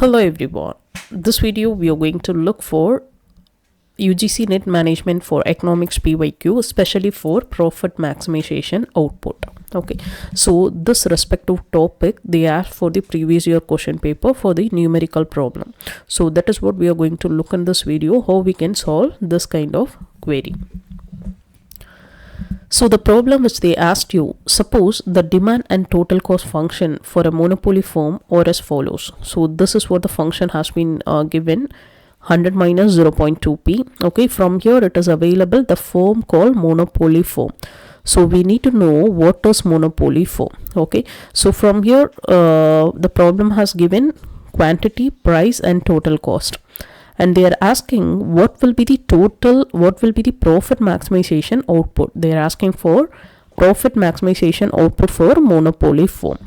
Hello everyone. This video we are going to look for UGC net management for economics PYQ, especially for profit maximization output. Okay, so this respective topic they asked for the previous year question paper for the numerical problem. So that is what we are going to look in this video, how we can solve this kind of query. So the problem which they asked you, suppose the demand and total cost function for a monopoly firm are as follows. So this is what the function has been given, 100 minus 0.2p. Okay, from here it is available the firm called monopoly firm. So we need to know what is monopoly firm. Okay, so from here the problem has given quantity, price and total cost. And they are asking what will be the profit maximization output. They are asking for profit maximization output for monopoly firm.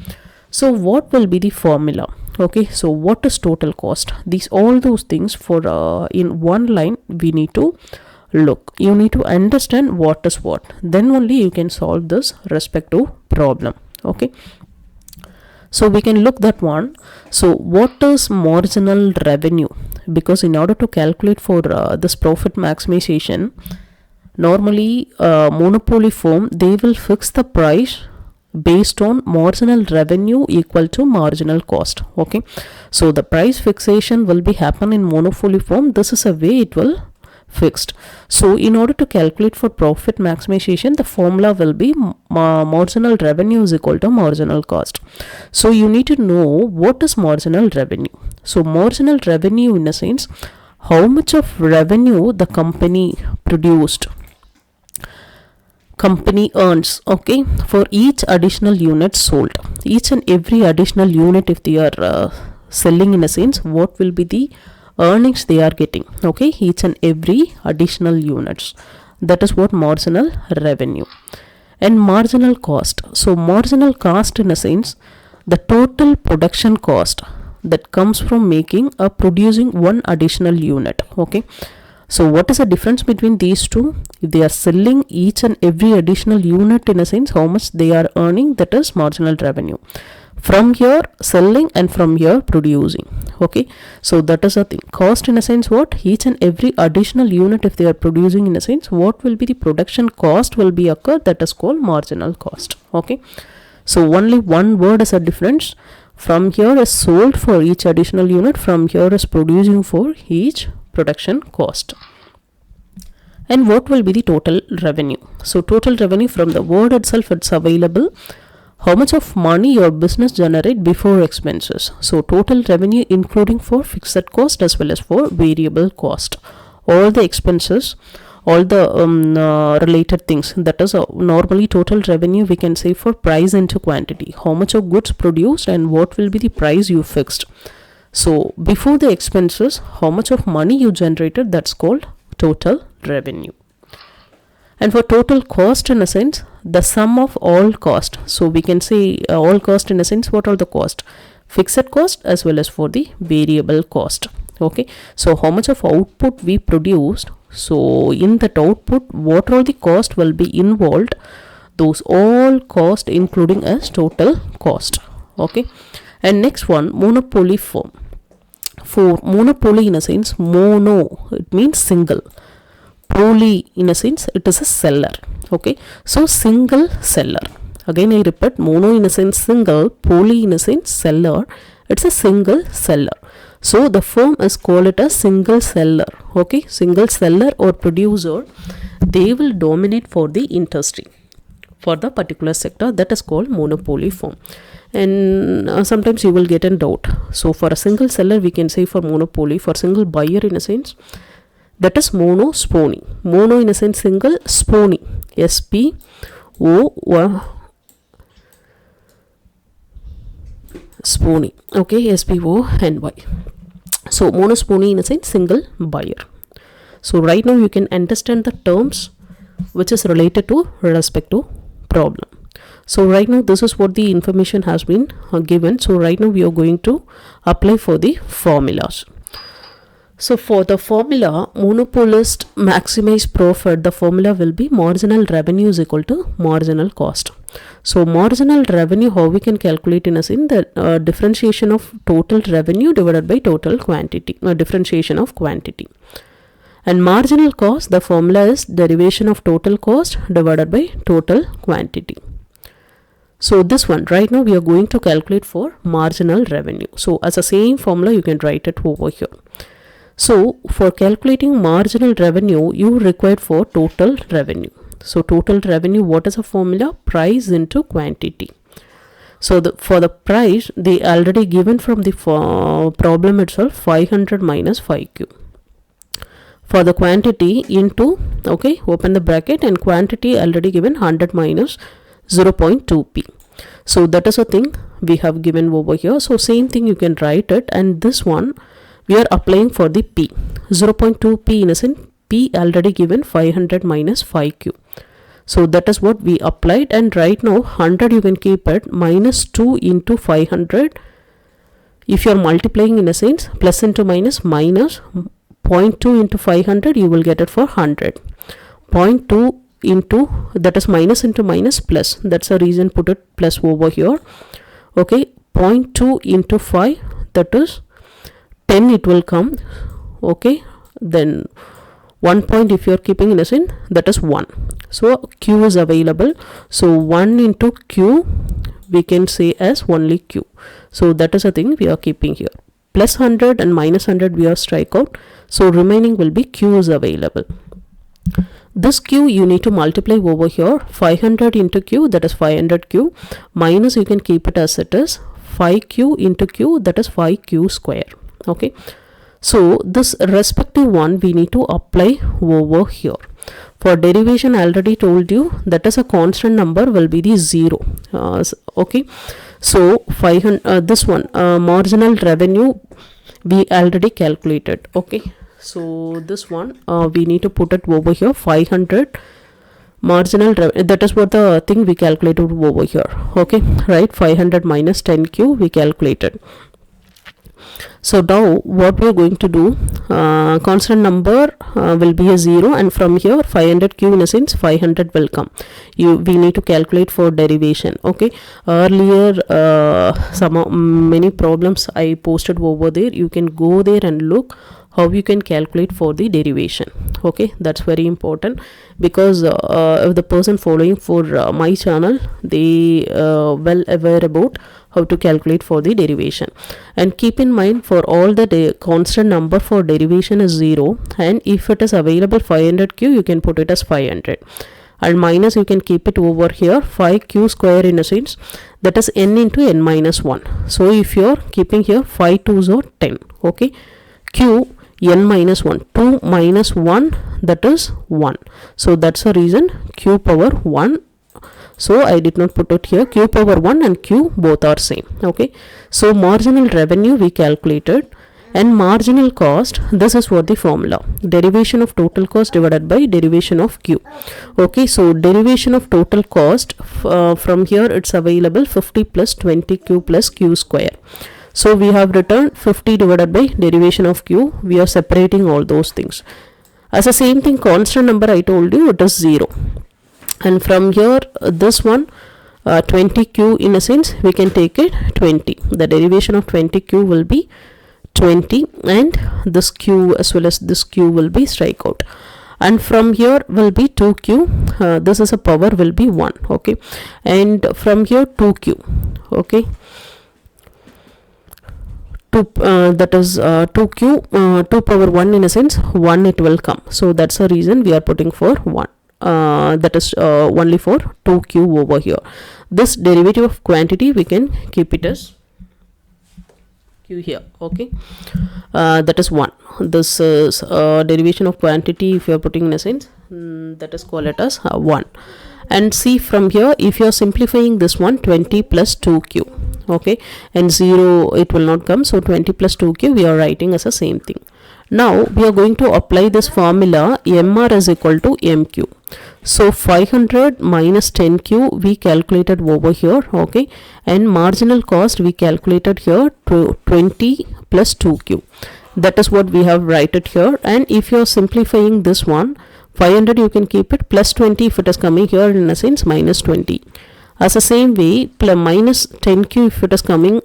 So what will be the formula? Okay, so what is total cost? All those things for in one line we need to look. You need to understand what is what. Then only you can solve this respective problem. Okay. So we can look that one. So what is marginal revenue? Because in order to calculate for this profit maximization, normally monopoly firm, they will fix the price based on marginal revenue equal to marginal cost. Okay, so the price fixation will be happen in monopoly firm. This is a way it will fixed. So in order to calculate for profit maximization, the formula will be marginal revenue is equal to marginal cost. So you need to know what is marginal revenue. So marginal revenue in a sense, how much of revenue the company earns, okay, for each additional unit sold. Each and every additional unit if they are selling, in a sense, what will be the earnings they are getting, okay, each and every additional units. That is what marginal revenue. And marginal cost. So marginal cost in a sense, the total production cost that comes from producing one additional unit. Okay, so what is the difference between these two? If they are selling each and every additional unit, in a sense, how much they are earning, that is marginal revenue. From here selling and from here producing. Okay, so that is a thing. Cost in a sense, what each and every additional unit if they are producing, in a sense, what will be the production cost will be occur, that is called marginal cost. Okay, so only one word is a difference. From here is sold for each additional unit, from here is producing for each production cost. And what will be the total revenue? So total revenue, from the word itself it's available, how much of money your business generate before expenses. So total revenue including for fixed cost as well as for variable cost, all the expenses, all the related things. That is normally total revenue we can say for price into quantity, how much of goods produced and what will be the price you fixed. So before the expenses, how much of money you generated, that's called total revenue. And for total cost, in a sense, the sum of all cost. So we can say all cost, in a sense, what are the cost? Fixed cost as well as for the variable cost. Okay, so how much of output we produced. So in that output, what all the cost will be involved, those all cost including as total cost. Okay, and next one, monopoly firm. For monopoly, in a sense, mono, it means single. Poly, in a sense, it is a seller. Okay, so single seller. Again I repeat, mono in a sense single, poly in a sense seller. It's a single seller. So the firm is called it a single seller. Okay, single seller or producer, they will dominate for the industry, for the particular sector. That is called monopoly firm. And sometimes you will get in doubt. So for a single seller we can say for monopoly. For single buyer, in a sense, that is mono spony. Mono in a sense single, spony, S-P-O spony. Okay, S-P-O-N-Y. So mono spony in a sense single buyer. So right now you can understand the terms which is related to respective problem. So right now this is what the information has been given. So right now we are going to apply for the formulas. So for the formula, monopolist maximize profit, the formula will be marginal revenue is equal to marginal cost. So marginal revenue, how we can calculate in a sense, the differentiation of total revenue divided by total quantity, differentiation of quantity. And marginal cost, the formula is derivation of total cost divided by total quantity. So this one, right now we are going to calculate for marginal revenue. So as a same formula, you can write it over here. So for calculating marginal revenue, you require for total revenue. So total revenue, what is a formula? Price into quantity. So for the price, they already given from the problem itself, 500 minus 5Q. For the quantity into, okay, open the bracket, and quantity already given 100 minus 0.2p. So that is a thing we have given over here. So same thing you can write it, and this one we are applying for the p. 0.2p in a sense, p already given 500 minus 5q. So that is what we applied, and right now 100 you can keep it, minus 2 into 500. If you are multiplying in a sense, plus into minus, minus 0.2 into 500, you will get it for 100. 0.2 into, that is minus into minus plus, that's the reason put it plus over here. Okay, 0.2 into 5, that is 10 it will come. Okay, then 1 point if you are keeping in a sin, that is 1. So q is available, so 1 into q we can say as only q. So that is a thing we are keeping here. Plus 100 and minus 100 we are strike out, so remaining will be q is available. This q you need to multiply over here, 500 into q, that is 500q, minus you can keep it as it is, 5q into q, that is 5q square. Okay, so this respective one we need to apply over here. For derivation, I already told you that is a constant number will be the 0. Okay, so 500 this one marginal revenue we already calculated. Okay, so this one we need to put it over here, 500 marginal revenue, that is what the thing we calculated over here. Okay, right, 500 minus 10q we calculated. So now what we are going to do, constant number will be a 0, and from here 500q in a sense 500 will come. We need to calculate for derivation. Okay, earlier many problems I posted over there, you can go there and look how you can calculate for the derivation. Okay, that's very important, because if the person following for my channel, they well aware about how to calculate for the derivation. And keep in mind, for all the constant number for derivation is 0, and if it is available 500q, you can put it as 500, and minus you can keep it over here, 5q square in a sense, that is n into n minus 1. So if you are keeping here 5 2s are 10. Okay, q n minus 1, 2 minus 1, that is 1. So that's the reason q power 1. So I did not put it here, q power 1 and q both are same. Okay, so marginal revenue we calculated, and marginal cost, this is what the formula, derivation of total cost divided by derivation of q. Okay, so derivation of total cost, from here it's available 50 plus 20q plus q square. So we have written 50 divided by derivation of q, we are separating all those things. As the same thing, constant number I told you, it is 0. And from here this one 20q in a sense we can take it 20. The derivation of 20q will be 20, and this q as well as this q will be strike out. And from here will be 2q, this is a power will be 1. Okay, and from here 2q. Okay, that is 2q, 2 power 1 in a sense 1 it will come. So that's the reason we are putting for 1. That is only for 2q over here. This derivative of quantity we can keep it as q here. Okay, that is 1. This is derivation of quantity, if you are putting in a sense, that is call it as 1. And see from here, if you are simplifying this one, 20 plus 2q. Okay, and 0 it will not come, so 20 plus 2q we are writing as the same thing. Now we are going to apply this formula, mr is equal to mq. So 500 minus 10q we calculated over here. Okay, and marginal cost we calculated here to 20 plus 2q. That is what we have write it here. And if you're simplifying this one, 500 you can keep it, plus 20 if it is coming here, in a sense minus 20. As the same way, plus minus 10q if it is coming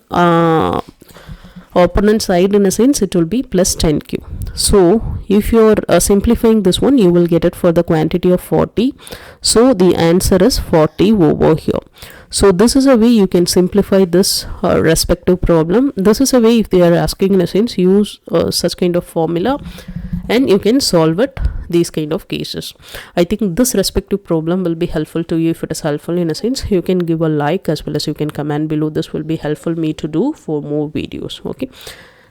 opponent side, in a sense it will be plus 10q. So if you're simplifying this one, you will get it for the quantity of 40. So the answer is 40 over here. So this is a way you can simplify this respective problem. This is a way, if they are asking, in a sense, use such kind of formula and you can solve it, these kind of cases. I think this respective problem will be helpful to you. If it is helpful, in a sense, you can give a like, as well as you can comment below. This will be helpful me to do for more videos. Okay,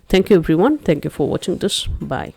thank you everyone. Thank you for watching this. Bye.